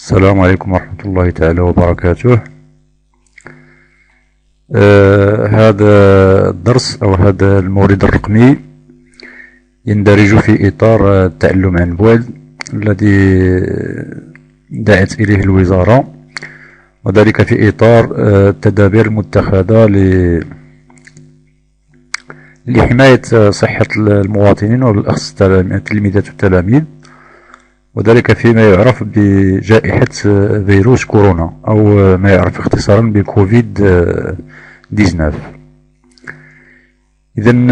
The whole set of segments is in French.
السلام عليكم ورحمة الله تعالى وبركاته. هذا الدرس أو هذا المورد الرقمي يندرج في إطار التعلم عن بعد الذي دعت إليه الوزارة، وذلك في إطار التدابير المتخذة لحماية صحة المواطنين وبالأخص التلاميذات والتلاميذ، وذلك فيما يعرف بجائحة فيروس كورونا أو ما يعرف اختصارا بكوفيد 19. إذن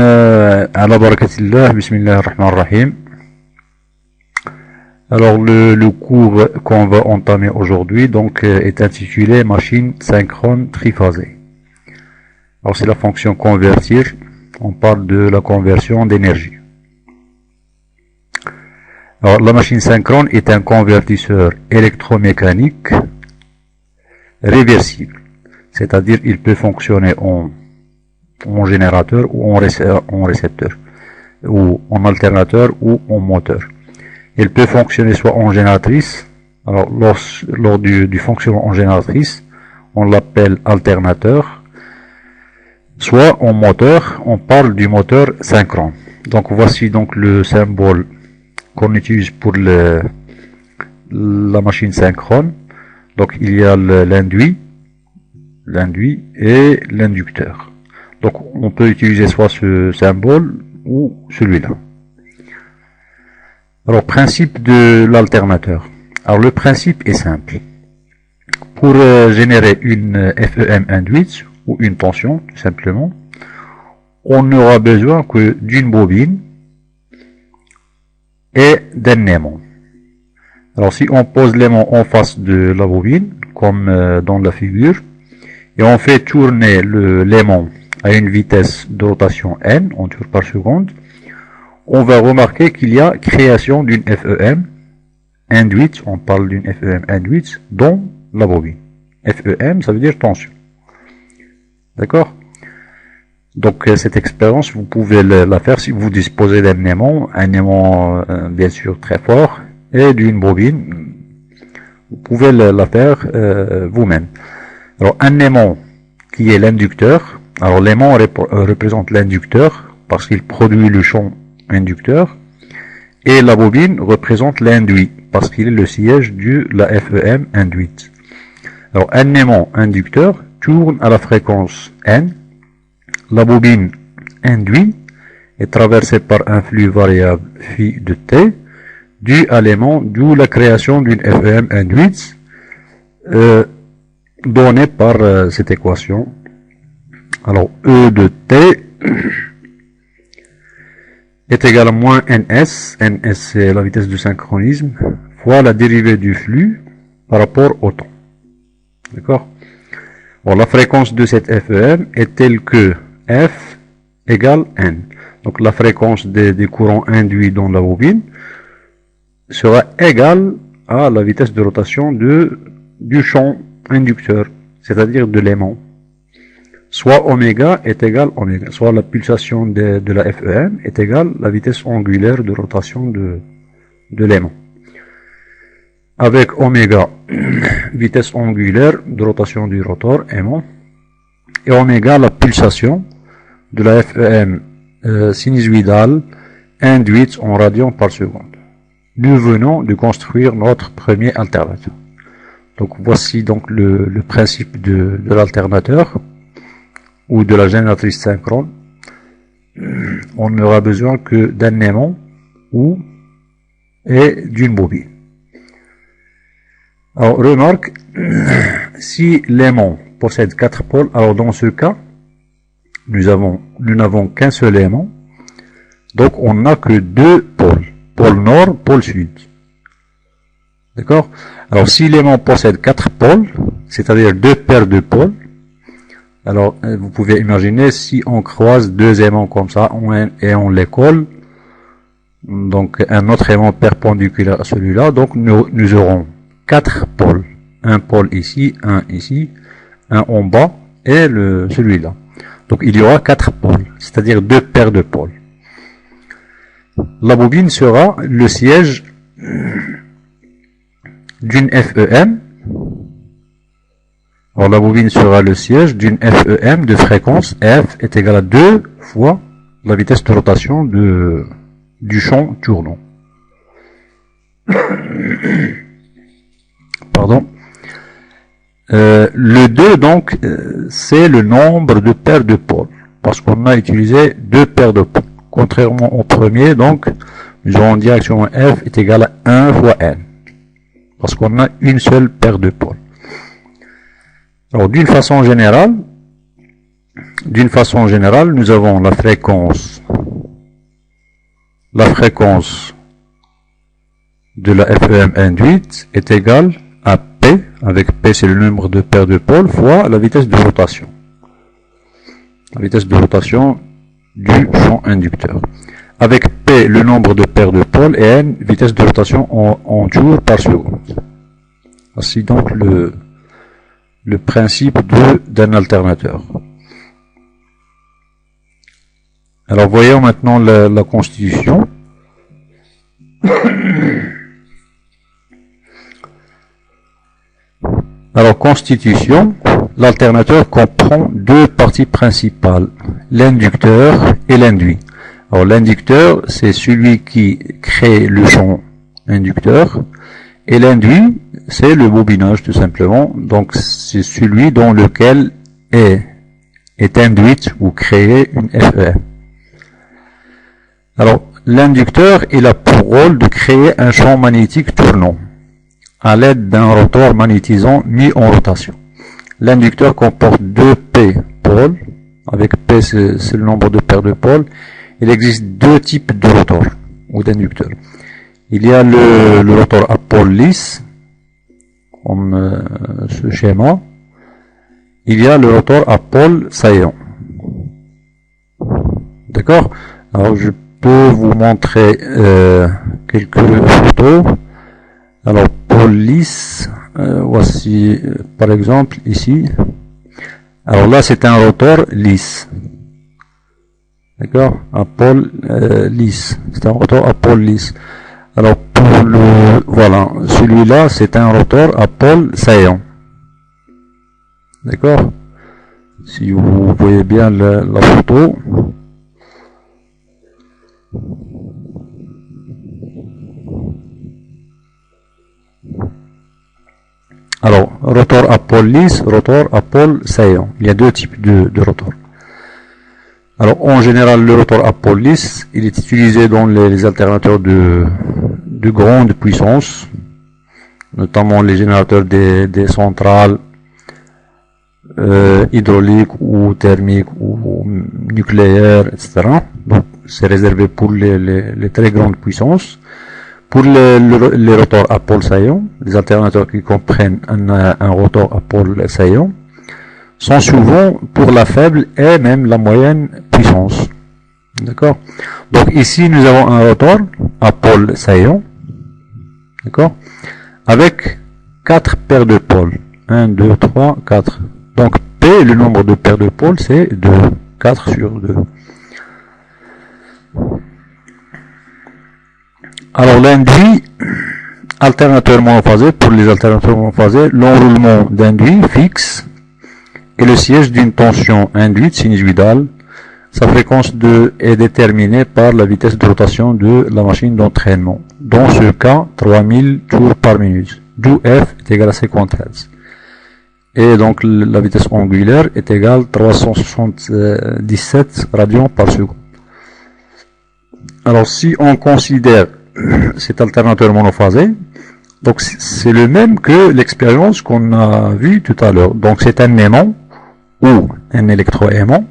على بركة الله، بسم الله الرحمن الرحيم. Alors le cours qu'on va entamer aujourd'hui donc est intitulé machine synchrone triphasée. Alors c'est la fonction convertir, on parle de la conversion d'énergie. Alors la machine synchrone est un convertisseur électromécanique réversible, c'est-à-dire il peut fonctionner en générateur ou en récepteur, ou en alternateur ou en moteur. Il peut fonctionner soit en génératrice, alors lors du fonctionnement en génératrice, on l'appelle alternateur, soit en moteur, on parle du moteur synchrone. Donc voici donc le symbole qu'on utilise pour la machine synchrone. Donc il y a l'induit et l'inducteur. Donc on peut utiliser soit ce symbole ou celui-là. Alors principe de l'alternateur. Alors le principe est simple. Pour générer une FEM induite ou une tension, tout simplement, on n'aura besoin que d'une bobine et d'un aimant. Alors si on pose l'aimant en face de la bobine, comme dans la figure, et on fait tourner l'aimant à une vitesse de rotation n, en tours par seconde, on va remarquer qu'il y a création d'une FEM induite, on parle d'une FEM induite dans la bobine. FEM, ça veut dire tension. D'accord? Donc cette expérience, vous pouvez la faire si vous disposez d'un aimant, bien sûr très fort, et d'une bobine. Vous pouvez la faire vous-même. Alors un aimant qui est l'inducteur, alors l'aimant représente l'inducteur parce qu'il produit le champ inducteur, et la bobine représente l'induit parce qu'il est le siège de la FEM induite. Alors un aimant inducteur tourne à la fréquence n. La bobine induit est traversée par un flux variable phi de t dû à l'aimant, d'où la création d'une FEM induite donnée par cette équation. Alors E de t est égal à moins ns, ns c'est la vitesse de synchronisme, fois la dérivée du flux par rapport au temps. D'accord? Bon, la fréquence de cette FEM est telle que F égale N. Donc la fréquence des courants induits dans la bobine sera égale à la vitesse de rotation du champ inducteur, c'est-à-dire de l'aimant. Soit oméga est égal oméga, soit la pulsation de la FEM est égale à la vitesse angulaire de rotation de l'aimant. Avec oméga, vitesse angulaire de rotation du rotor aimant, et oméga, la pulsation de la FEM sinusoïdale induite en radians par seconde. Nous venons de construire notre premier alternateur. Donc voici donc le principe de l'alternateur ou de la génératrice synchrone. On n'aura besoin que d'un aimant et d'une bobine. Alors remarque, si l'aimant possède 4 pôles, alors dans ce cas, nous n'avons qu'un seul aimant, donc on n'a que 2 pôles, pôle nord, pôle sud. D'accord? Alors si l'aimant possède 4 pôles, c'est-à-dire 2 paires de pôles, alors vous pouvez imaginer si on croise 2 aimants comme ça et on les colle, donc un autre aimant perpendiculaire à celui-là, donc nous aurons 4 pôles, un pôle ici, un en bas et celui-là. Donc il y aura 4 pôles, c'est-à-dire 2 paires de pôles. La bobine sera le siège d'une FEM. Alors la bobine sera le siège d'une FEM de fréquence F est égal à 2 fois la vitesse de rotation du champ tournant. Pardon. Le 2 donc c'est le nombre de paires de pôles parce qu'on a utilisé 2 paires de pôles. Contrairement au premier, donc nous aurons directement F est égal à 1 fois N parce qu'on a une seule paire de pôles. Alors d'une façon générale, nous avons la fréquence de la FEM induite est égale à P, avec P c'est le nombre de paires de pôles, fois la vitesse de rotation. La vitesse de rotation du champ inducteur. Avec P le nombre de paires de pôles et N vitesse de rotation en tours par seconde. Voici donc le principe d'un alternateur. Alors voyons maintenant la constitution. Alors constitution, l'alternateur comprend 2 parties principales, l'inducteur et l'induit. Alors l'inducteur, c'est celui qui crée le champ inducteur, et l'induit, c'est le bobinage tout simplement. Donc c'est celui dans lequel est induite ou créée une FEM. Alors l'inducteur, il a pour rôle de créer un champ magnétique tournant à l'aide d'un rotor magnétisant mis en rotation. L'inducteur comporte 2 P pôles. Avec P, c'est le nombre de paires de pôles. Il existe 2 types de rotors ou d'inducteurs. Il y a le rotor à pôle lisse, comme ce schéma. Il y a le rotor à pôle saillant. D'accord? Alors je peux vous montrer quelques photos. Alors pôle lisse, voici par exemple ici. Alors là c'est un rotor lisse. D'accord? À pôle lisse. C'est un rotor à pôle lisse. Alors pour voilà, celui-là c'est un rotor à pôle saillant. D'accord? Si vous voyez bien la photo. Alors, rotor à pôle lisse, rotor à pôle saillant. Il y a 2 types de rotors. Alors, en général, le rotor à pôle lisse, il est utilisé dans les alternateurs de grande puissance, notamment les générateurs des centrales hydrauliques ou thermiques ou nucléaires, etc. Donc, c'est réservé pour les très grandes puissances. Pour les rotors à pôle saillant, les alternateurs qui comprennent un rotor à pôle saillant sont souvent pour la faible et même la moyenne puissance. D'accord? Donc ici nous avons un rotor à pôle saillant, d'accord, avec 4 paires de pôles. 1, 2, 3, 4. Donc P, le nombre de paires de pôles, c'est 2. 4 sur 2. Alors l'induit, alternateur monophasé, pour les alternateurs monophasés, l'enroulement d'induit fixe est le siège d'une tension induite sinusoïdale. Sa fréquence est déterminée par la vitesse de rotation de la machine d'entraînement. Dans ce cas, 3000 tours par minute, d'où F est égal à 50 Hz. Et donc la vitesse angulaire est égale à 377 radians par seconde. Alors si on considère cet alternateur monophasé, donc c'est le même que l'expérience qu'on a vue tout à l'heure. Donc c'est un aimant ou un électroaimant,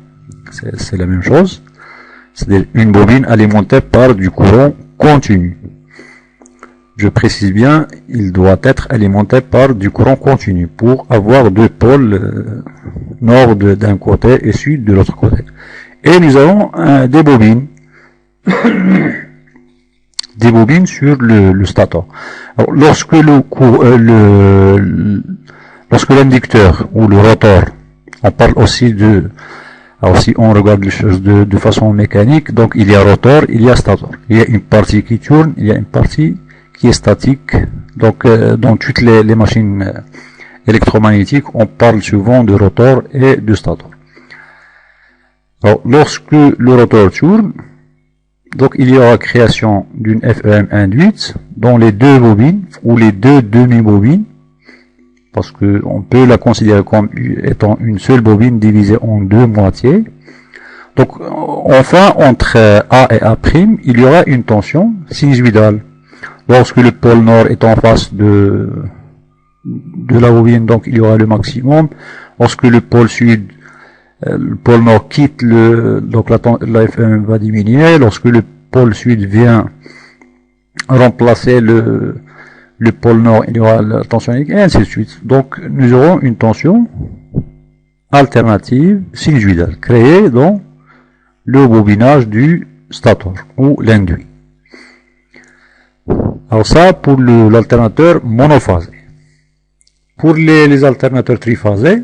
c'est la même chose, c'est-à-dire une bobine alimentée par du courant continu. Je précise bien, il doit être alimenté par du courant continu pour avoir 2 pôles nord d'un côté et sud de l'autre côté. Et nous avons des bobines. Des bobines sur le stator. Alors, lorsque l'inducteur ou le rotor, on parle aussi alors si on regarde les choses de façon mécanique, donc il y a rotor, il y a stator. Il y a une partie qui tourne, il y a une partie qui est statique Donc, dans toutes les machines électromagnétiques, on parle souvent de rotor et de stator. Alors, lorsque le rotor tourne, donc il y aura création d'une FEM induite dans les deux bobines ou les deux demi-bobines, parce que on peut la considérer comme étant une seule bobine divisée en deux moitiés. Donc, enfin, entre A et A', il y aura une tension sinusoïdale. Lorsque le pôle nord est en face de la bobine, donc il y aura le maximum. Lorsque le pôle sud, le pôle nord quitte donc la FM va diminuer. Lorsque le pôle sud vient remplacer le pôle nord, il y aura la tension et ainsi de suite. Donc, nous aurons une tension alternative sinusoïdale créée dans le bobinage du stator ou l'induit. Alors ça pour l'alternateur monophasé. Pour les alternateurs triphasés,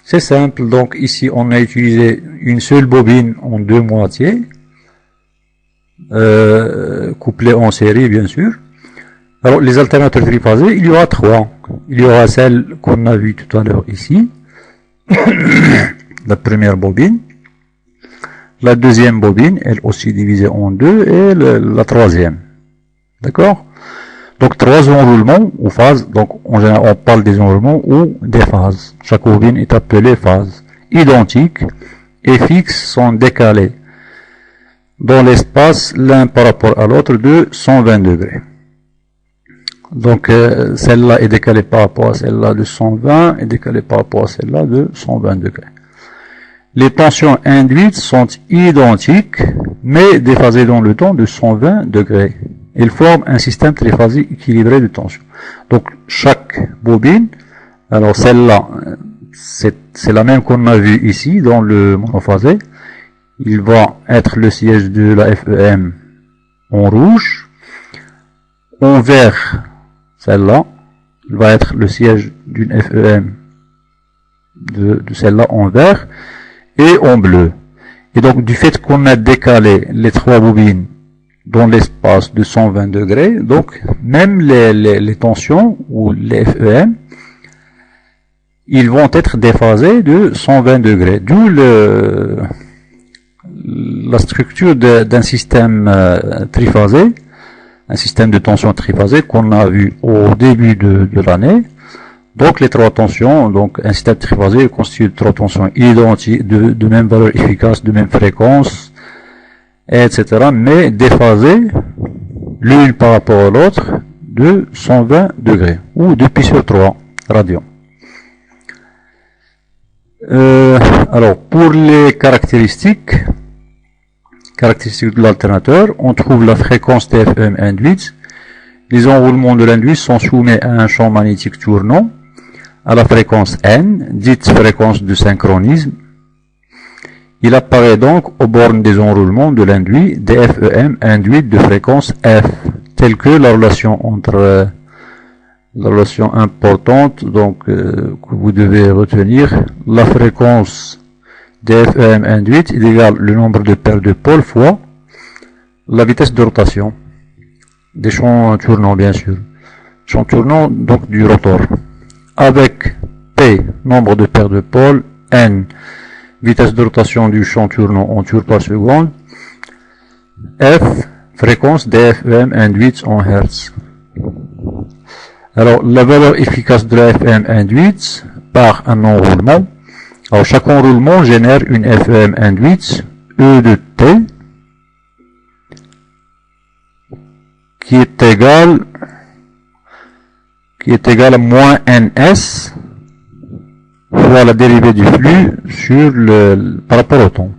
c'est simple. Donc ici on a utilisé une seule bobine en deux moitiés, couplée en série bien sûr. Alors les alternateurs triphasés, il y aura trois. Il y aura celle qu'on a vue tout à l'heure ici, la première bobine. La deuxième bobine, elle aussi divisée en deux, et la troisième. D'accord? Donc, trois enroulements ou phases. Donc, en général, on parle des enroulements ou des phases. Chaque bobine est appelée phase. Identiques et fixes sont décalés dans l'espace l'un par rapport à l'autre de 120 degrés. Donc, celle-là est décalée par rapport à celle-là de 120 et décalée par rapport à celle-là de 120 degrés. Les tensions induites sont identiques, mais déphasées dans le temps de 120 degrés. Ils forment un système triphasé équilibré de tension. Donc, chaque bobine, alors celle-là, c'est la même qu'on a vue ici, dans le monophasé. Il va être le siège de la FEM en rouge. En vert, celle-là, il va être le siège d'une FEM de celle-là en vert. Et en bleu. Et donc, du fait qu'on a décalé les trois bobines dans l'espace de 120 degrés, donc, même les tensions, ou les FEM, ils vont être déphasés de 120 degrés. D'où la structure d'un système triphasé, un système de tension triphasé qu'on a vu au début de l'année. Donc, les trois tensions, donc un système triphasé constitué de trois tensions identiques, de même valeur efficace, de même fréquence, etc., mais déphasées l'une par rapport à l'autre de 120 degrés, ou 2 pi sur 3 radians. Alors, pour les caractéristiques de l'alternateur, on trouve la fréquence TFM induite. Les enroulements de l'induit sont soumis à un champ magnétique tournant, à la fréquence N, dite fréquence de synchronisme. Il apparaît donc aux bornes des enroulements de l'induit des FEM induites de fréquence F, telle que la relation entre la relation importante donc que vous devez retenir, la fréquence des FEM induites est égale le nombre de paires de pôles fois la vitesse de rotation des champs tournants bien sûr, champs tournants donc du rotor, avec P, nombre de paires de pôles, N, vitesse de rotation du champ tournant en tours par seconde, F, fréquence des FEM induites en Hertz. Alors, la valeur efficace de la FEM induite par un enroulement. Alors, chaque enroulement génère une FEM induite, E de T, qui est égale à moins NS fois la dérivée du flux sur par rapport au temps,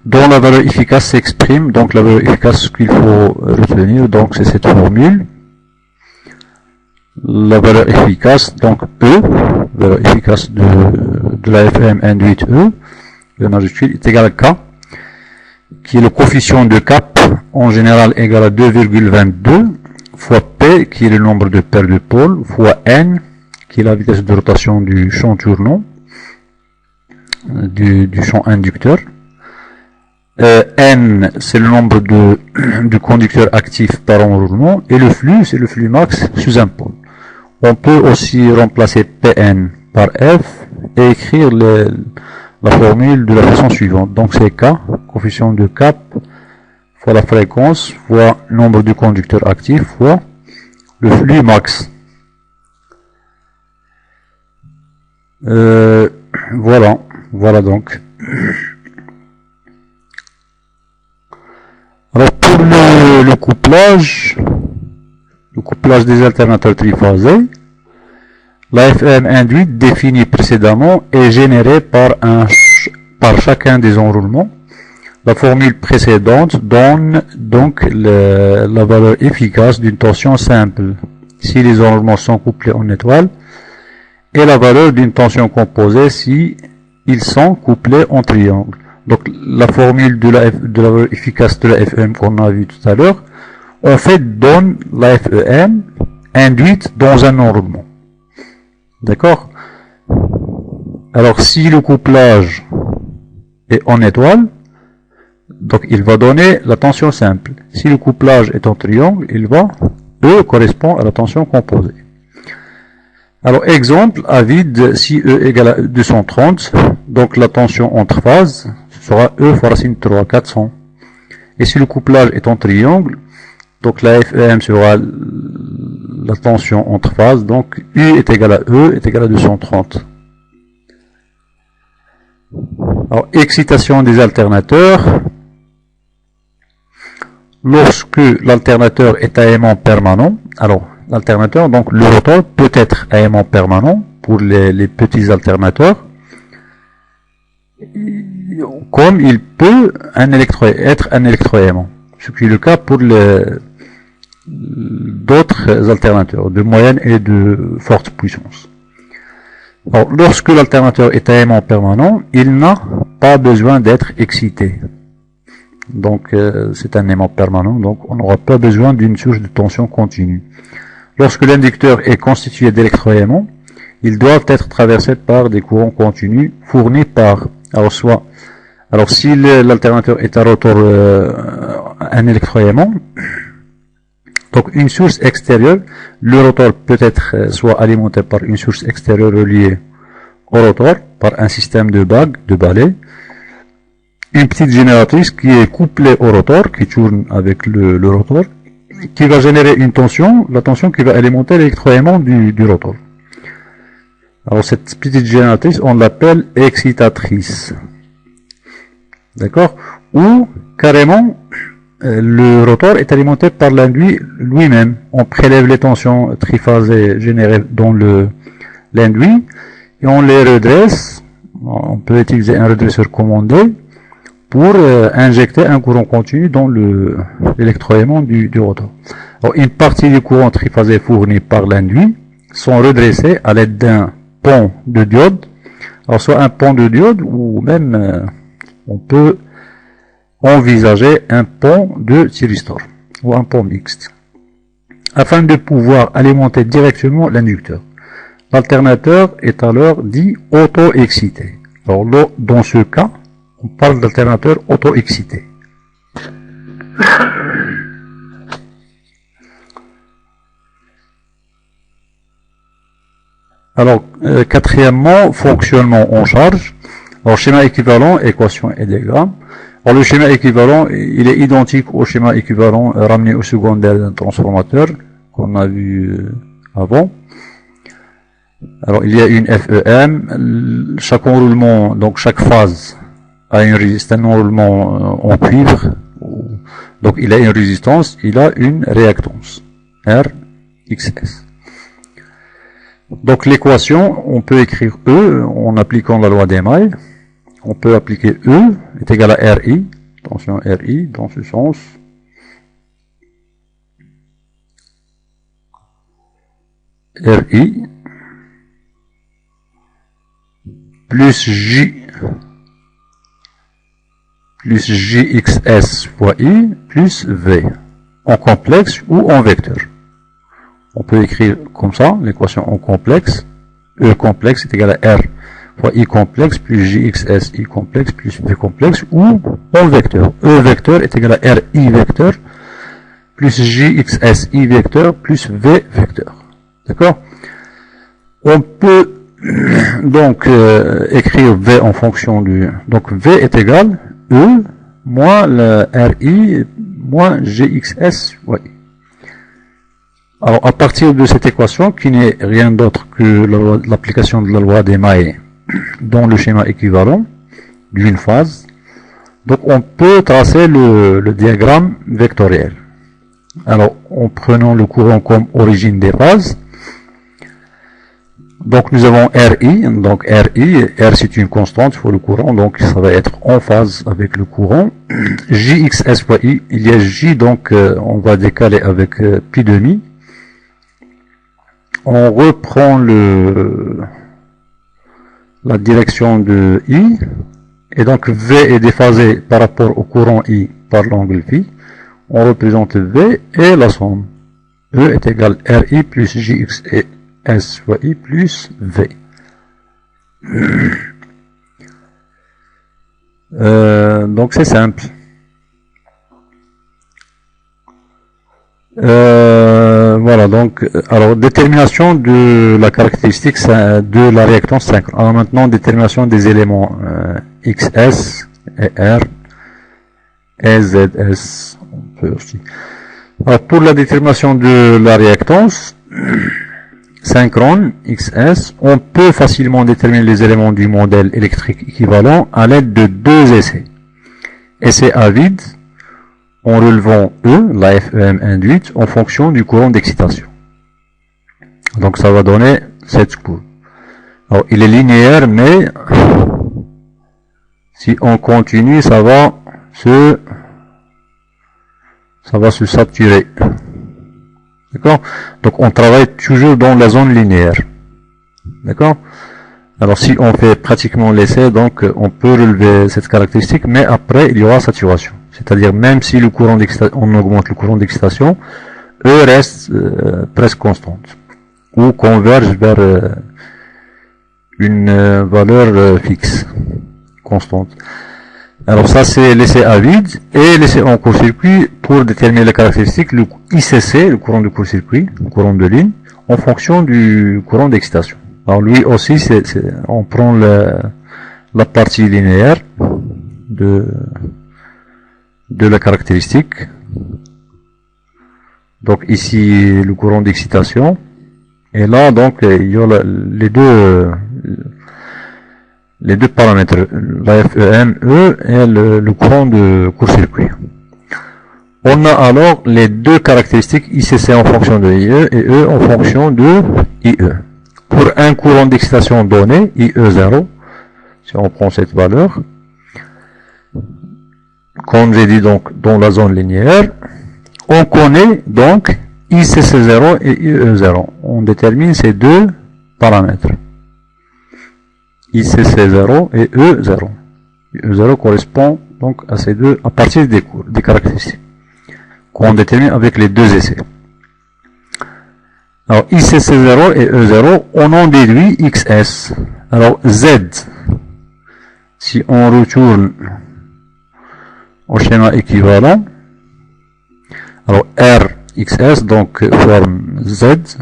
dont la valeur efficace s'exprime. Donc la valeur efficace qu'il faut retenir, donc c'est cette formule. La valeur efficace, donc E, valeur efficace de la FM induite E, le majuscule, est égal à K, qui est le coefficient de cap, en général égal à 2,22, fois P, qui est le nombre de paires de pôles, fois N, qui est la vitesse de rotation du champ tournant, du champ inducteur, N, c'est le nombre de conducteurs actifs par enroulement, et le flux, c'est le flux max sous un pôle. On peut aussi remplacer Pn par F et écrire la formule de la façon suivante. Donc c'est K, coefficient de Cap, fois la fréquence, fois nombre de conducteurs actifs, fois le flux max. Voilà donc. Alors pour le couplage des alternateurs triphasés, la FEM induite définie précédemment est générée par chacun des enroulements. La formule précédente donne donc la valeur efficace d'une tension simple si les enroulements sont couplés en étoile, et la valeur d'une tension composée si ils sont couplés en triangle. Donc la formule de la valeur efficace de la FEM qu'on a vu tout à l'heure, en fait donne la FEM induite dans un enroulement. D'accord? Alors si le couplage est en étoile, donc il va donner la tension simple. Si le couplage est en triangle, E correspond à la tension composée. Alors exemple, à vide, si E égale à 230, donc la tension entre phases sera E fois racine 3, 400. Et si le couplage est en triangle, donc la FEM sera la tension entre phases, donc U est égal à E est égal à 230. Alors, excitation des alternateurs. Lorsque l'alternateur est à aimant permanent, alors l'alternateur, donc le rotor peut être à aimant permanent pour les petits alternateurs, comme il peut être un électroaimant, ce qui est le cas pour d'autres alternateurs de moyenne et de forte puissance. Alors, lorsque l'alternateur est à aimant permanent, il n'a pas besoin d'être excité. Donc c'est un aimant permanent, donc on n'aura pas besoin d'une source de tension continue. Lorsque l'inducteur est constitué d'électroaimants, ils doivent être traversés par des courants continus fournis par, alors si l'alternateur est un rotor, un électroaimant, donc une source extérieure, le rotor peut être soit alimenté par une source extérieure reliée au rotor par un système de bagues, de balais, une petite génératrice qui est couplée au rotor, qui tourne avec le rotor, qui va générer une tension, la tension qui va alimenter l'électroaimant du rotor. Alors cette petite génératrice, on l'appelle excitatrice. D'accord? Ou carrément, le rotor est alimenté par l'induit lui-même. On prélève les tensions triphasées générées dans l'induit et on les redresse. On peut utiliser un redresseur commandé pour injecter un courant continu dans l'électroaimant du rotor. Alors, une partie du courant triphasé fourni par l'induit sont redressés à l'aide d'un pont de diode. Alors soit un pont de diode ou même on peut envisager un pont de thyristor ou un pont mixte afin de pouvoir alimenter directement l'inducteur. L'alternateur est alors dit auto-excité. Alors là, dans ce cas, on parle d'alternateur auto-excité. Alors, quatrièmement, fonctionnement en charge. Alors, schéma équivalent, équation et diagramme. Alors, le schéma équivalent, il est identique au schéma équivalent ramené au secondaire d'un transformateur qu'on a vu avant. Alors, il y a une FEM. Chaque enroulement, donc chaque phase, c'est un enroulement en cuivre. Donc, il a une résistance, il a une réactance. RXS. Donc l'équation, on peut écrire E en appliquant la loi des mailles. On peut appliquer E est égal à RI, attention RI dans ce sens. RI plus J plus JXS fois I plus V en complexe ou en vecteur. On peut écrire comme ça, l'équation en complexe. E complexe est égal à R fois I complexe plus JXS I complexe plus V complexe, ou en vecteur. E vecteur est égal à RI vecteur plus JXS I vecteur plus V vecteur. D'accord? On peut donc écrire V en fonction du... Donc V est égal E moins le RI moins GXS. Ouais. Alors à partir de cette équation, qui n'est rien d'autre que l'application de la loi des mailles dans le schéma équivalent d'une phase, donc on peut tracer le diagramme vectoriel. Alors en prenant le courant comme origine des phases, donc nous avons RI, donc R c'est une constante pour le courant, donc ça va être en phase avec le courant. JXS fois I, il y a J, donc on va décaler avec pi demi. On reprend la direction de I, et donc V est déphasé par rapport au courant I par l'angle phi. On représente V et la somme. E est égal à RI plus JXS fois I plus V. Donc c'est simple. Voilà, donc, alors détermination de la caractéristique de la réactance synchrone. Alors maintenant, détermination des éléments XS et R et ZS. On peut aussi. Alors, pour la détermination de la réactance synchrone XS, on peut facilement déterminer les éléments du modèle électrique équivalent à l'aide de deux essais. Essai à vide, en relevant E, la FEM induite, en fonction du courant d'excitation. Donc ça va donner cette courbe. Alors il est linéaire, mais si on continue, ça va se saturer. D'accord? Donc on travaille toujours dans la zone linéaire. D'accord? Alors si on fait pratiquement l'essai, donc on peut relever cette caractéristique, mais après il y aura saturation. C'est-à-dire même si le courant d'excitation, on augmente le courant d'excitation, E reste presque constante, ou converge vers une valeur fixe, constante. Alors ça c'est l'essai à vide, et l'essai en court-circuit pour déterminer les caractéristiques, le ICC, le courant de court-circuit, le courant de ligne, en fonction du courant d'excitation. Alors lui aussi, on prend la partie linéaire de la caractéristique. Donc ici le courant d'excitation, et là donc il y a les deux paramètres, la FEM E et le courant de court-circuit. On a alors les deux caractéristiques, ICC en fonction de IE et E en fonction de IE. Pour un courant d'excitation donné, IE0, si on prend cette valeur, comme j'ai dit donc dans la zone linéaire, on connaît donc ICC0 et IE0. On détermine ces deux paramètres, ICC0 et E0. E0 correspond donc à ces deux, à partir des caractéristiques qu'on détermine avec les deux essais. Alors ICC0 et E0, on en déduit XS. Alors Z, si on retourne au schéma équivalent, alors R, XS, donc forme Z.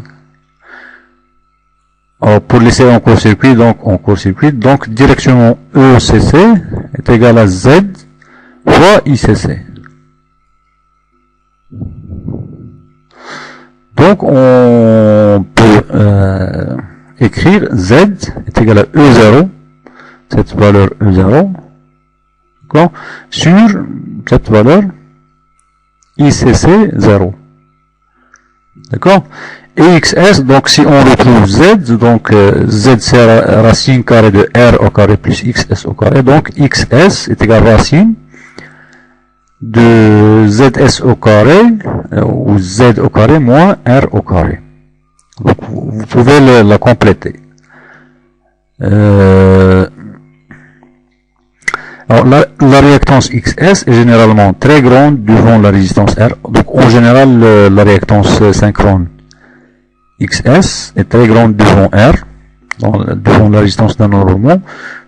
Alors pour l'essai en court-circuit, donc direction ECC est égal à Z fois ICC. Donc on peut écrire Z est égal à E0, cette valeur E0, d'accord, sur cette valeur ICC 0. D'accord? Et XS, donc si on retrouve Z, donc Z c'est racine carrée de R au carré plus XS au carré, donc XS est égal à racine de ZS au carré, ou Z au carré moins R au carré. Donc vous pouvez la compléter. Alors la réactance XS est généralement très grande devant la résistance R. Donc en général la réactance synchrone XS est très grande devant R, devant la résistance d'un enroulement,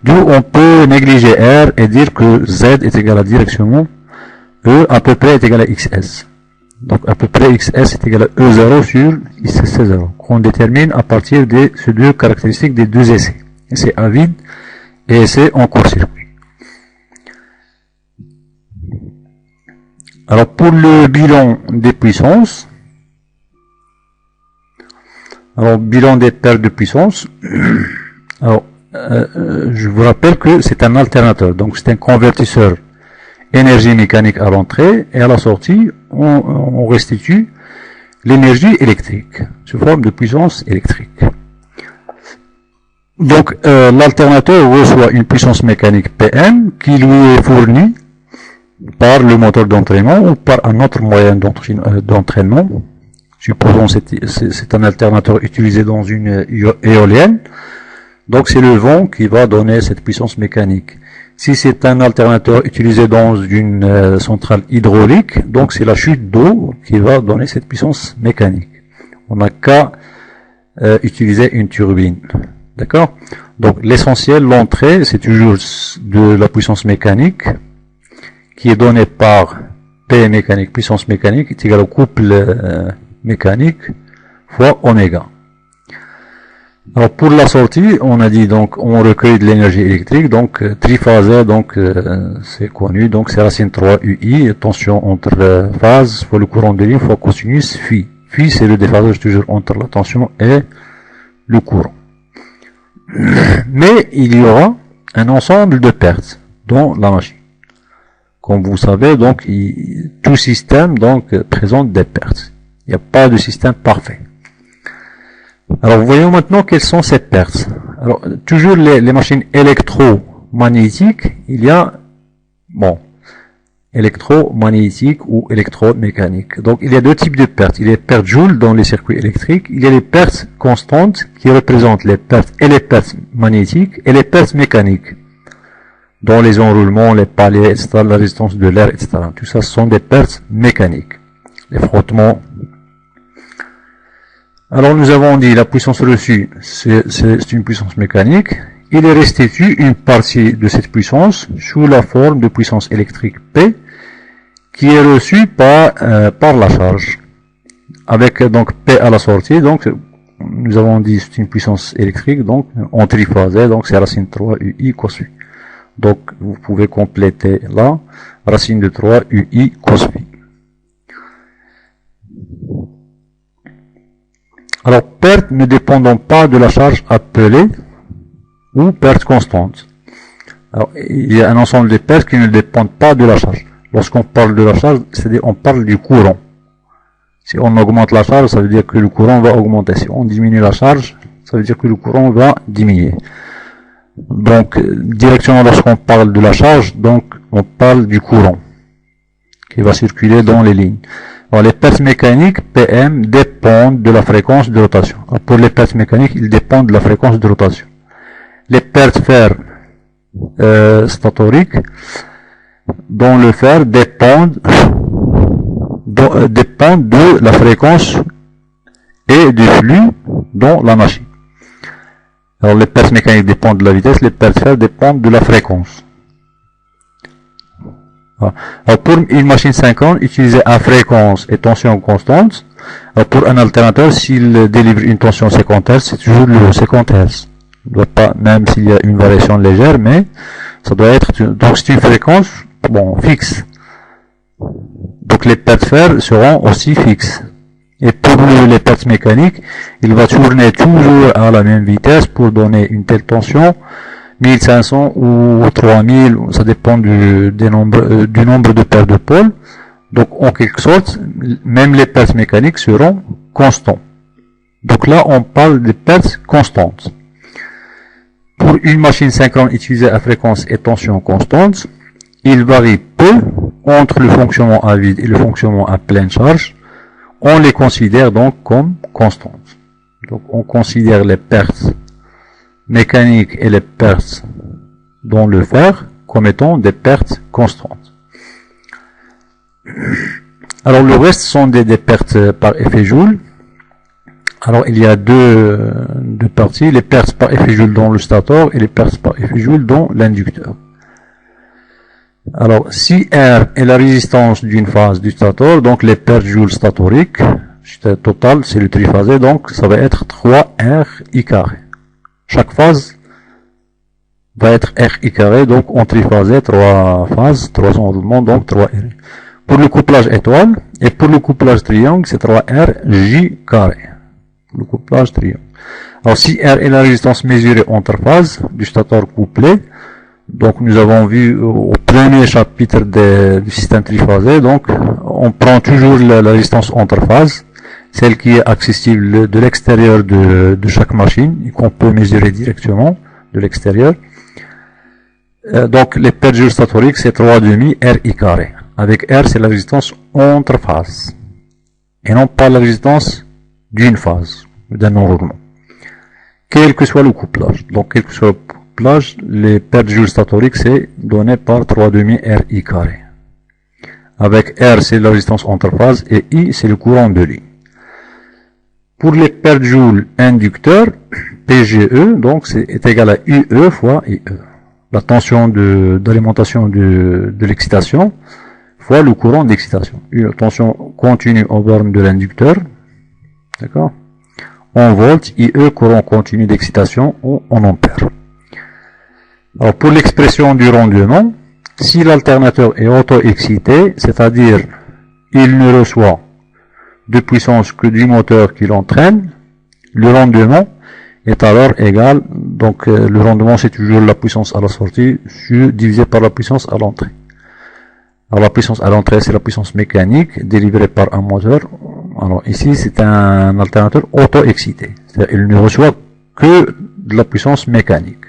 d'où on peut négliger R et dire que Z est égal à directement E à peu près est égal à XS. Donc à peu près XS est égal à E0 sur XS0, qu'on détermine à partir de ces deux caractéristiques des deux essais. Essai à vide et essai en court-circuit. Alors pour le bilan des puissances, alors bilan des pertes de puissance, alors je vous rappelle que c'est un alternateur, donc c'est un convertisseur énergie mécanique à l'entrée, et à la sortie on restitue l'énergie électrique sous forme de puissance électrique. Donc l'alternateur reçoit une puissance mécanique PM qui lui est fournie par le moteur d'entraînement ou par un autre moyen d'entraînement. Supposons que c'est un alternateur utilisé dans une éolienne. Donc c'est le vent qui va donner cette puissance mécanique. Si c'est un alternateur utilisé dans une centrale hydraulique, donc c'est la chute d'eau qui va donner cette puissance mécanique. On n'a qu'à utiliser une turbine. D'accord? Donc l'essentiel, l'entrée, c'est toujours de la puissance mécanique qui est donnée par P mécanique, puissance mécanique, est égal au couple mécanique fois oméga. Alors pour la sortie, on a dit donc on recueille de l'énergie électrique, donc triphasé, donc c'est connu, donc c'est racine 3 UI, tension entre phases fois le courant de ligne fois cosinus phi. Phi c'est le déphasage toujours entre la tension et le courant. Mais il y aura un ensemble de pertes dans la machine. Comme vous savez, donc tout système donc présente des pertes. Il n'y a pas de système parfait. Alors voyons maintenant quelles sont ces pertes. Alors toujours les machines électromagnétiques, il y a électromagnétique ou électromécanique. Donc il y a deux types de pertes. Il y a les pertes Joule dans les circuits électriques, il y a les pertes constantes qui représentent les pertes magnétiques et les pertes mécaniques. Dans les enroulements, les paliers, etc., la résistance de l'air, etc. Tout ça, ce sont des pertes mécaniques. Les frottements. Alors nous avons dit la puissance reçue, c'est une puissance mécanique. Il restitue une partie de cette puissance sous la forme de puissance électrique P qui est reçue par la charge. Avec donc P à la sortie, donc nous avons dit c'est une puissance électrique, donc en triphasé, donc c'est racine 3 UI cos phi. Donc vous pouvez compléter là, racine de 3 UI cos phi. Alors, pertes ne dépendant pas de la charge appelée ou pertes constantes. Alors, il y a un ensemble de pertes qui ne dépendent pas de la charge. Lorsqu'on parle de la charge, c'est-à-dire on parle du courant. Si on augmente la charge, ça veut dire que le courant va augmenter. Si on diminue la charge, ça veut dire que le courant va diminuer. Donc, directement lorsqu'on parle de la charge, donc on parle du courant qui va circuler dans les lignes. Alors, les pertes mécaniques PM dépendent de la fréquence de rotation. Alors, pour les pertes mécaniques, ils dépendent de la fréquence de rotation. Les pertes fer statoriques dans le fer dépendent de la fréquence et du flux dans la machine. Alors les pertes mécaniques dépendent de la vitesse, les pertes fer dépendent de la fréquence. Alors pour une machine synchrone utilisée à fréquence et tension constante, alors pour un alternateur, s'il délivre une tension 50 Hz, c'est toujours le 50 Hz. Il doit pas, même s'il y a une variation légère, mais ça doit être, donc c'est une fréquence, fixe. Donc les pertes fer seront aussi fixes. Et pour les pertes mécaniques, il va tourner toujours à la même vitesse pour donner une telle tension, 1500 ou 3000, ça dépend du nombre de paires de pôles. Donc en quelque sorte, même les pertes mécaniques seront constantes. Donc là, on parle de pertes constantes. Pour une machine synchrone utilisée à fréquence et tension constante, il varie peu entre le fonctionnement à vide et le fonctionnement à pleine charge. On les considère donc comme constantes. Donc on considère les pertes mécaniques et les pertes dans le fer comme étant des pertes constantes. Alors le reste sont des pertes par effet Joule. Alors, il y a deux parties, les pertes par effet Joule dans le stator et les pertes par effet Joule dans l'inducteur. Alors, si R est la résistance d'une phase du stator, donc les pertes Joule statoriques, total, c'est le triphasé, donc ça va être 3R I carré. Chaque phase va être R I carré, donc en triphasé, 3 phases, 3 enroulements, donc 3R. Pour le couplage étoile, et pour le couplage triangle, c'est 3R J carré. Le couplage triangle. Alors, si R est la résistance mesurée entre phases du stator couplé, donc nous avons vu au premier chapitre du système triphasé, donc on prend toujours la résistance entre phases, celle qui est accessible de l'extérieur de chaque machine, et qu'on peut mesurer directement de l'extérieur. Donc les pertes Joule statoriques, c'est 3,5 RI carré. Avec R, c'est la résistance entre phases, et non pas la résistance d'une phase, d'un enroulement. Quel que soit le couplage. Donc quel que soit le couplage, les pertes Joule statoriques, c'est donné par 3,5 RI carré. Avec R, c'est la résistance entre phases, et I, c'est le courant de ligne. Pour les pertes Joule inducteurs, PGE, donc est égal à UE fois IE. La tension d'alimentation de l'excitation fois le courant d'excitation. Une tension continue en borne de l'inducteur, d'accord, en volts, IE, courant continu d'excitation en ampères. Alors pour l'expression du rendement, si l'alternateur est auto-excité, c'est-à-dire il ne reçoit de puissance que du moteur qui l'entraîne, le rendement est alors égal, donc le rendement c'est toujours la puissance à la sortie divisé par la puissance à l'entrée. Alors la puissance à l'entrée c'est la puissance mécanique délivrée par un moteur. Alors ici c'est un alternateur auto-excité, c'est-à-dire il ne reçoit que de la puissance mécanique.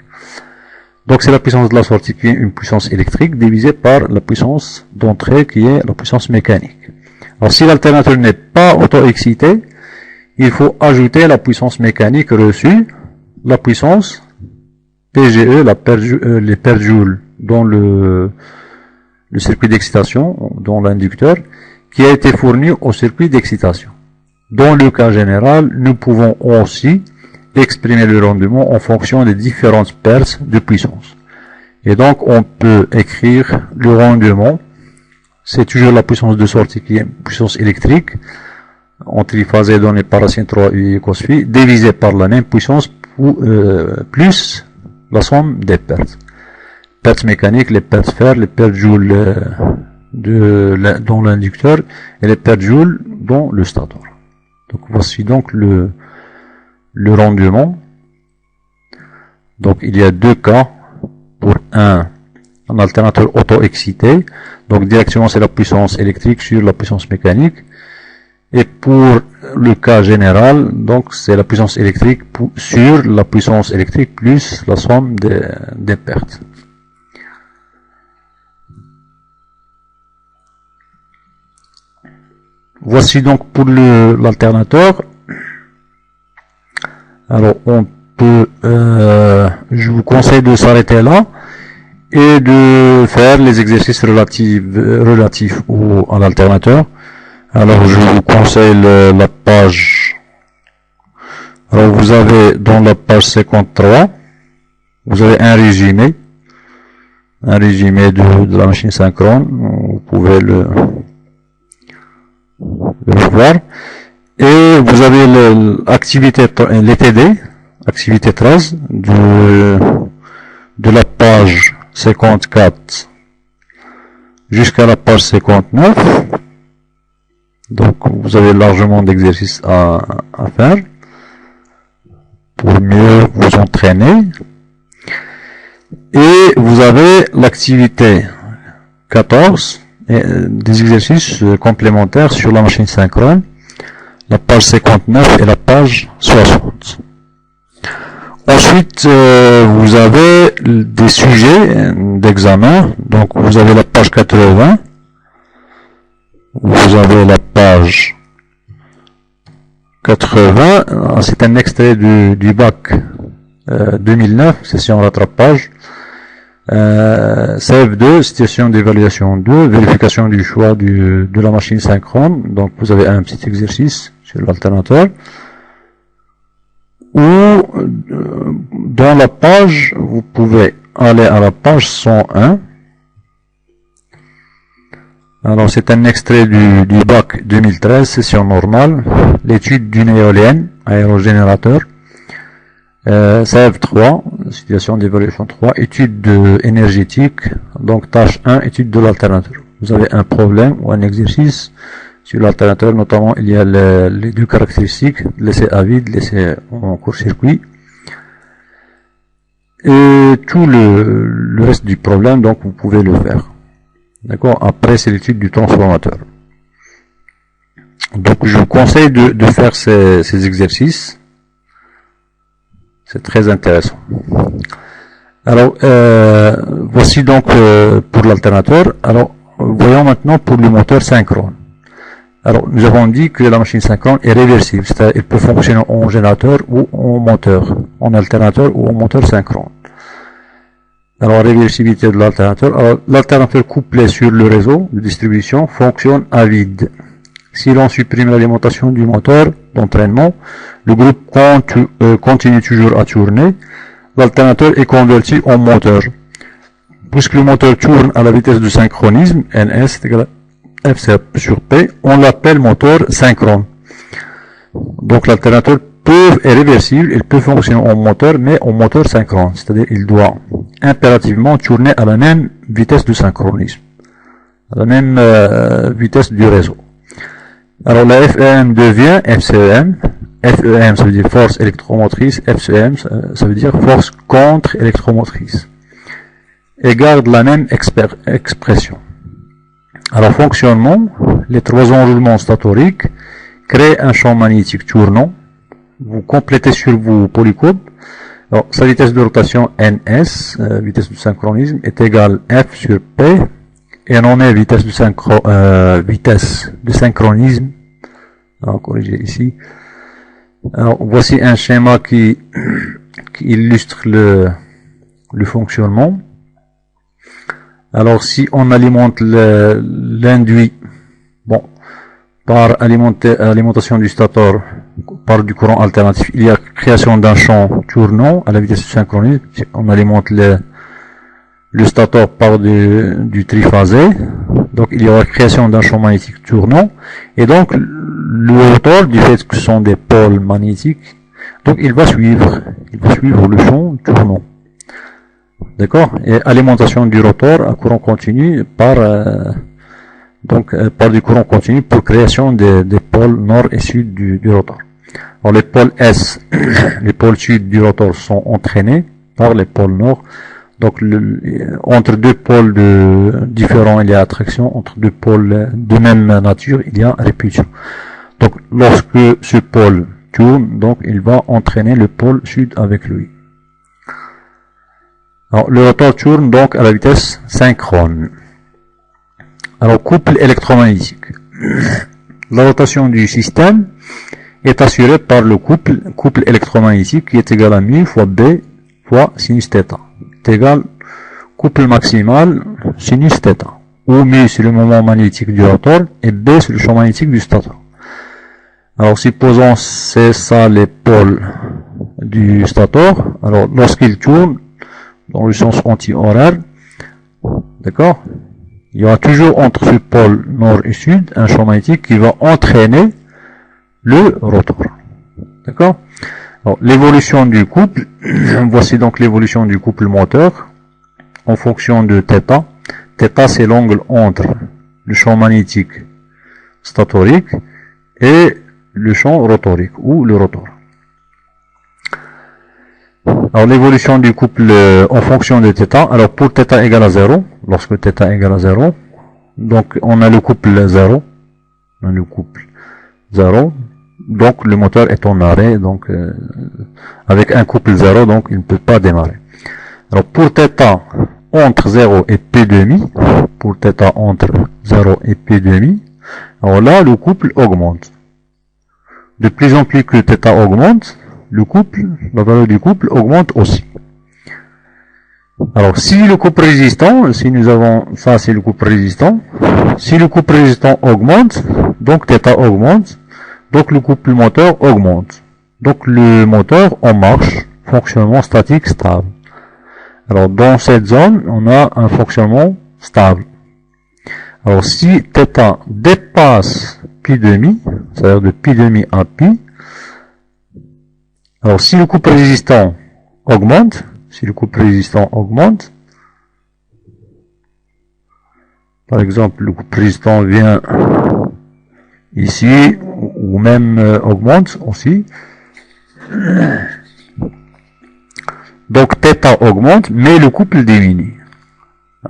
Donc c'est la puissance de la sortie qui est une puissance électrique divisée par la puissance d'entrée qui est la puissance mécanique. Alors si l'alternateur n'est pas auto-excité, il faut ajouter la puissance mécanique reçue, la puissance PGE, les pertes Joule dans le circuit d'excitation, dans l'inducteur, qui a été fourni au circuit d'excitation. Dans le cas général, nous pouvons aussi exprimer le rendement en fonction des différentes pertes de puissance. Et donc, on peut écrire le rendement, c'est toujours la puissance de sortie qui est une puissance électrique, en triphasé donné par racine 3 cos phi, divisé par la même puissance plus la somme des pertes. Pertes mécaniques, les pertes fer, les pertes Joule dans l'inducteur et les pertes Joule dans le stator. Donc voici donc le rendement. Donc il y a deux cas pour un alternateur auto-excité. Donc directement c'est la puissance électrique sur la puissance mécanique. Et pour le cas général, donc c'est la puissance électrique sur la puissance électrique plus la somme des pertes. Voici donc pour l'alternateur. Alors on peut, je vous conseille de s'arrêter là et de faire les exercices relatifs à l'alternateur. Alors je vous conseille la page. Alors vous avez dans la page 53, vous avez un résumé de la machine synchrone. Vous pouvez le voir. Et vous avez l'activité, l'ETD, activité 13 de la page 54 jusqu'à la page 59. Donc vous avez largement d'exercices à faire pour mieux vous entraîner. Et vous avez l'activité 14 et des exercices complémentaires sur la machine synchrone, la page 59 et la page 60. Ensuite, vous avez des sujets d'examen. Donc vous avez la page 80. Vous avez la page 80, c'est un extrait du bac 2009, session rattrapage. CF2, situation d'évaluation 2, vérification du choix de la machine synchrone. Donc vous avez un petit exercice sur l'alternateur. ou dans la page, vous pouvez aller à la page 101. Alors c'est un extrait du bac 2013, session normale, l'étude d'une éolienne, aérogénérateur, SAEV 3, situation d'évaluation 3, étude énergétique, donc tâche 1, étude de l'alternateur. Vous avez un problème ou un exercice sur l'alternateur, notamment il y a les deux caractéristiques, l'essai à vide, l'essai en court-circuit, et tout le reste du problème, donc vous pouvez le faire. D'accord. Après, c'est l'étude du transformateur. Donc, je vous conseille de faire ces exercices. C'est très intéressant. Alors, voici donc pour l'alternateur. Alors, voyons maintenant pour le moteur synchrone. Alors, nous avons dit que la machine synchrone est réversible, c'est-à-dire qu'elle peut fonctionner en générateur ou en moteur, en alternateur ou en moteur synchrone. Alors, réversibilité de l'alternateur. Alors, l'alternateur couplé sur le réseau de distribution fonctionne à vide. Si l'on supprime l'alimentation du moteur d'entraînement, le groupe continue toujours à tourner. L'alternateur est converti en moteur. Puisque le moteur tourne à la vitesse de synchronisme, NS est égal à F sur P, on l'appelle moteur synchrone. Donc, l'alternateur est réversible, il peut fonctionner en moteur, mais en moteur synchrone. C'est-à-dire, il doit impérativement tourner à la même vitesse de synchronisme, à la même vitesse du réseau. Alors la FEM devient FCEM. FEM ça veut dire force électromotrice, FCEM ça veut dire force contre-électromotrice. Et garde la même expression. Alors fonctionnement, les trois enroulements statoriques créent un champ magnétique tournant. Vous complétez sur vos polycobes. Alors, sa vitesse de rotation NS, vitesse de synchronisme, est égale F sur P, et on est vitesse de synchronisme. Alors, corrigez ici. Alors, voici un schéma qui illustre le fonctionnement. Alors, si on alimente l'induit, bon, par alimentation du stator, par du courant alternatif, il y a création d'un champ tournant à la vitesse de synchronisme. On alimente le stator par du triphasé, donc il y aura création d'un champ magnétique tournant, et donc le rotor, du fait que ce sont des pôles magnétiques, donc il va suivre le champ tournant. D'accord. Et alimentation du rotor à courant continu par du courant continu pour création des pôles nord et sud du rotor. Alors les pôles S, les pôles sud du rotor sont entraînés par les pôles nord. Donc entre deux pôles différents, il y a attraction. Entre deux pôles de même nature, il y a répulsion. Donc lorsque ce pôle tourne, donc il va entraîner le pôle sud avec lui. Alors le rotor tourne donc à la vitesse synchrone. Alors couple électromagnétique. La rotation du système est assurée par le couple électromagnétique qui est égal à mu fois B fois sinus θ. C'est égal couple maximal sinus θ. Où mu c'est le moment magnétique du rotor et B c'est le champ magnétique du stator. Alors supposons c'est ça les pôles du stator. Alors lorsqu'il tourne dans le sens anti-horaire, d'accord, il y aura toujours entre ce pôle nord et sud un champ magnétique qui va entraîner le rotor. D'accord. L'évolution du couple, voici donc l'évolution du couple moteur en fonction de θ. θ c'est l'angle entre le champ magnétique statorique et le champ rotorique ou le rotor. Alors l'évolution du couple en fonction de θ. Alors pour θ égale à 0, lorsque θ égale à 0, donc on a le couple 0, donc le moteur est en arrêt, donc avec un couple 0, donc il ne peut pas démarrer. Alors pour θ entre 0 et P2, pour θ entre 0 et P2, alors là le couple augmente. De plus en plus que θ augmente, la valeur du couple augmente aussi. Alors si le couple résistant, si nous avons, ça c'est le couple résistant, si le couple résistant augmente, donc θ augmente, donc le couple moteur augmente. Donc le moteur en marche, fonctionnement statique stable. Alors dans cette zone, on a un fonctionnement stable. Alors si θ dépasse pi demi, c'est-à-dire de pi demi à pi, alors si le couple résistant augmente, par exemple le couple résistant vient ici, ou même augmente aussi, donc θ augmente, mais le couple diminue.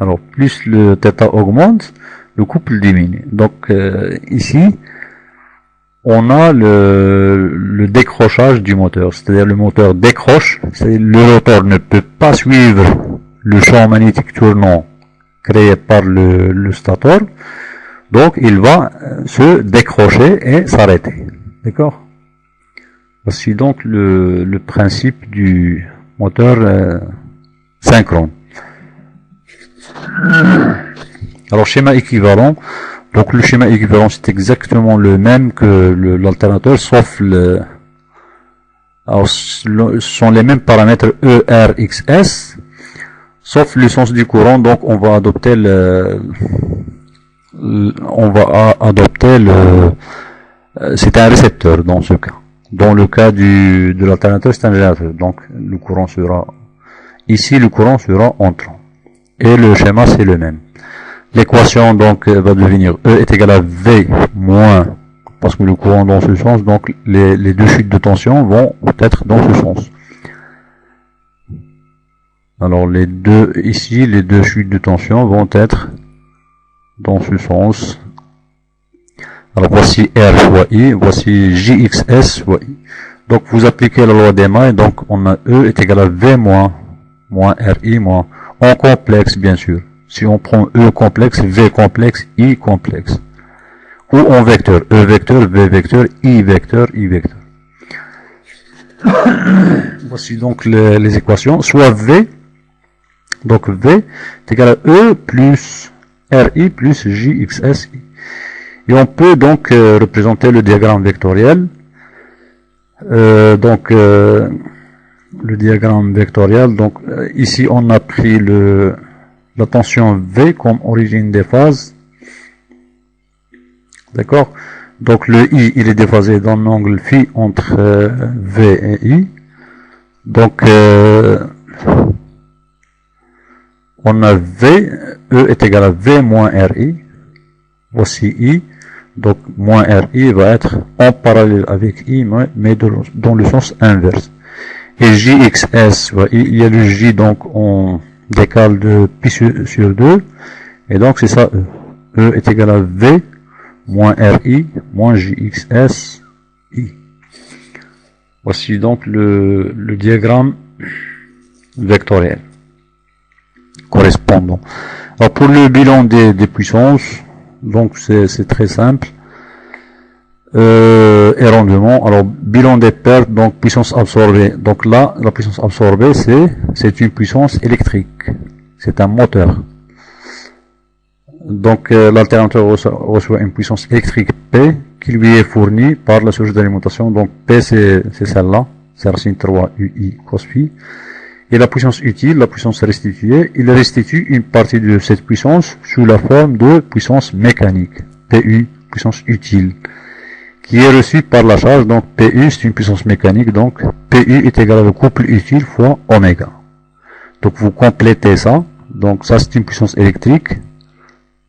Alors plus le θ augmente, le couple diminue. Donc ici, on a le décrochage du moteur, c'est-à-dire le moteur décroche, le rotor ne peut pas suivre le champ magnétique tournant créé par le stator, donc il va se décrocher et s'arrêter. D'accord? Voici donc le principe du moteur synchrone. Alors schéma équivalent. Donc le schéma équivalent c'est exactement le même que l'alternateur, sauf alors, ce sont les mêmes paramètres ERXS, sauf le sens du courant. Donc on va adopter c'est un récepteur dans ce cas. Dans le cas de l'alternateur, c'est un générateur. Donc le courant sera ici, le courant sera entrant. Et le schéma c'est le même. L'équation donc va devenir E est égal à V moins, parce que le courant dans ce sens, donc les deux chutes de tension vont être dans ce sens. Alors les deux chutes de tension vont être dans ce sens. Alors voici R fois I, voici JXS fois I. Donc vous appliquez la loi d'Ema et donc on a E est égal à V moins RI moins, en complexe bien sûr. Si on prend E complexe, V complexe, I complexe. Ou en vecteur, E vecteur, V vecteur, I vecteur, I vecteur. Voici donc les équations. Soit V, donc V est égal à E plus RI plus JXSI. Et on peut donc représenter le diagramme vectoriel. Le diagramme vectoriel, donc ici on a pris la tension V comme origine des phases. D'accord? Donc le I, il est déphasé dans l'angle phi entre V et I. Donc on a V, E est égal à V moins RI. Voici I. Donc moins RI va être en parallèle avec I, mais dans le sens inverse. Et JXS, il y a le J, donc on décale de pi sur 2, et donc c'est ça E. E est égal à V moins RI moins JXS I. Voici donc le diagramme vectoriel correspondant. Alors pour le bilan des puissances, donc c'est très simple. Et rendement, alors bilan des pertes, donc puissance absorbée. Donc là, la puissance absorbée, c'est une puissance électrique. C'est un moteur. Donc l'alternateur reçoit une puissance électrique P qui lui est fournie par la source d'alimentation. Donc P c'est celle-là, c'est racine 3 UI cos phi. Et la puissance utile, la puissance restituée, il restitue une partie de cette puissance sous la forme de puissance mécanique, PU, puissance utile, qui est reçue par la charge. Donc PU c'est une puissance mécanique, donc PU est égal au couple utile fois oméga. Donc vous complétez ça, donc ça c'est une puissance électrique,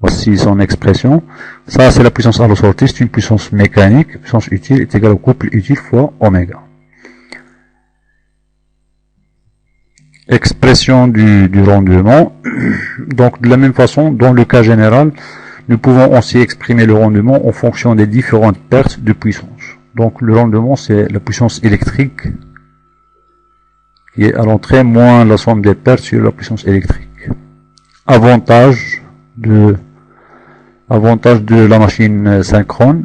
voici son expression, ça c'est la puissance à la sortie, c'est une puissance mécanique, puissance utile est égale au couple utile fois oméga. Expression du rendement. Donc de la même façon, dans le cas général, nous pouvons aussi exprimer le rendement en fonction des différentes pertes de puissance. Donc le rendement c'est la puissance électrique qui est à l'entrée moins la somme des pertes sur la puissance électrique. Avantage de la machine synchrone.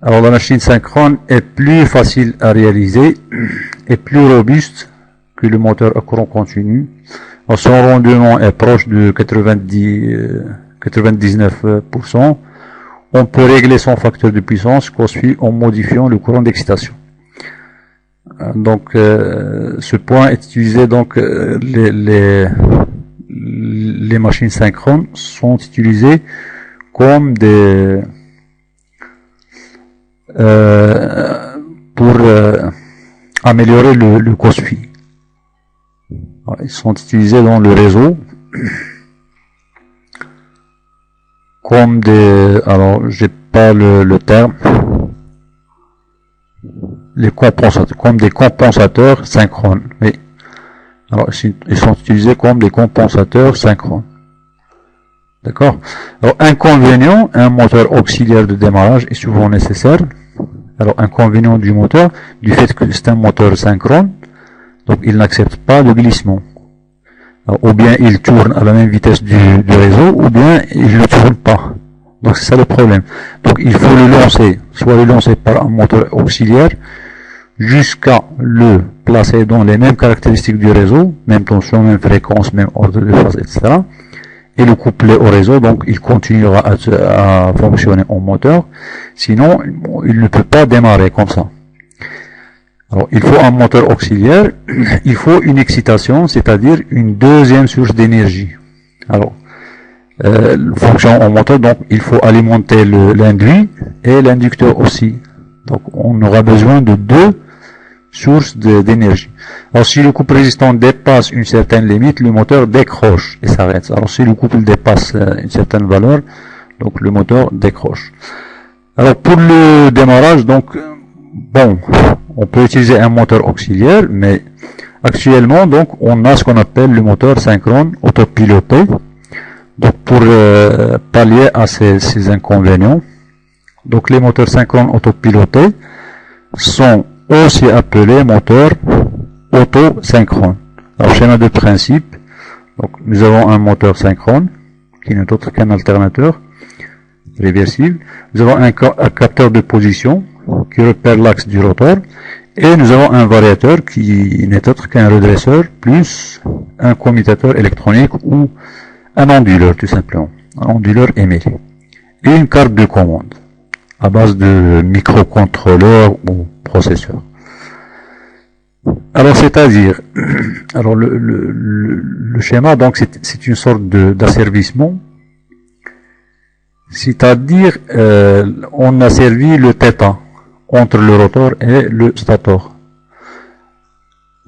Alors la machine synchrone est plus facile à réaliser et plus robuste que le moteur à courant continu. Alors, son rendement est proche de 99%. On peut régler son facteur de puissance cos phi en modifiant le courant d'excitation. Donc ce point est utilisé, donc les machines synchrones sont utilisées comme des pour améliorer le cost-fi. Ils sont utilisés dans le réseau comme des, alors j'ai pas le terme, les compensateurs, comme des compensateurs synchrones. Oui. Alors ils sont utilisés comme des compensateurs synchrones. D'accord. Alors inconvénient, un moteur auxiliaire de démarrage est souvent nécessaire. Alors inconvénient du moteur, du fait que c'est un moteur synchrone, donc il n'accepte pas le glissement. Alors, ou bien il tourne à la même vitesse du réseau, ou bien il ne tourne pas. Donc c'est ça le problème. Donc il faut le lancer, soit le lancer par un moteur auxiliaire, jusqu'à le placer dans les mêmes caractéristiques du réseau, même tension, même fréquence, même ordre de phase, etc. Et le coupler au réseau, donc il continuera à fonctionner en moteur, sinon il ne peut pas démarrer comme ça. Alors il faut un moteur auxiliaire, il faut une excitation, c'est-à-dire une deuxième source d'énergie. Alors fonction en moteur, donc il faut alimenter l'induit et l'inducteur aussi. Donc on aura besoin de deux sources d'énergie. Alors si le couple résistant dépasse une certaine limite, le moteur décroche et s'arrête. Alors si le couple dépasse une certaine valeur, donc le moteur décroche. Alors pour le démarrage, donc bon, on peut utiliser un moteur auxiliaire, mais actuellement donc on a ce qu'on appelle le moteur synchrone autopiloté. Donc pour pallier à ces inconvénients, donc les moteurs synchrones autopilotés sont aussi appelés moteurs auto-synchrone. Alors schéma de principe, donc nous avons un moteur synchrone qui n'est autre qu'un alternateur réversible. Nous avons un capteur de position qui repère l'axe du rotor, et nous avons un variateur qui n'est autre qu'un redresseur plus un commutateur électronique ou un onduleur tout simplement, un onduleur émêlé, et une carte de commande à base de microcontrôleur ou processeur. Alors c'est-à-dire, alors le schéma, donc c'est une sorte d'asservissement, c'est-à-dire on a servi le θ entre le rotor et le stator,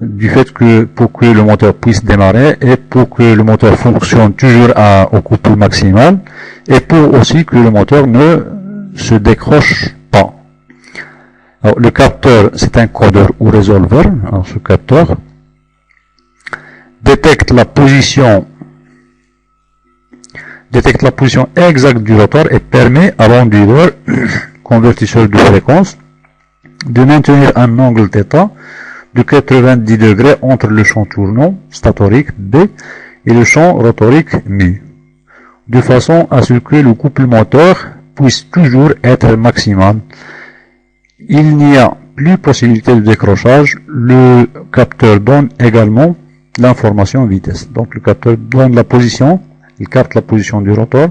du fait que pour que le moteur puisse démarrer et pour que le moteur fonctionne toujours au couple maximal, et pour aussi que le moteur ne se décroche pas. Alors, le capteur, c'est un codeur ou résolveur. Alors, ce capteur détecte la position exacte du rotor et permet à l'onduleur, convertisseur de fréquence, de maintenir un angle θ de 90 degrés entre le champ tournant statorique B et le champ rotorique mu, de façon à ce que le couple moteur puisse toujours être maximal. Il n'y a plus possibilité de décrochage. Le capteur donne également l'information vitesse. Donc le capteur donne la position, il capte la position du rotor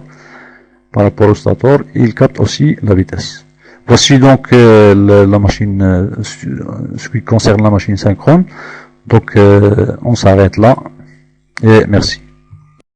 par rapport au stator, et il capte aussi la vitesse. Voici donc la machine, ce qui concerne la machine synchrone. Donc on s'arrête là, et merci.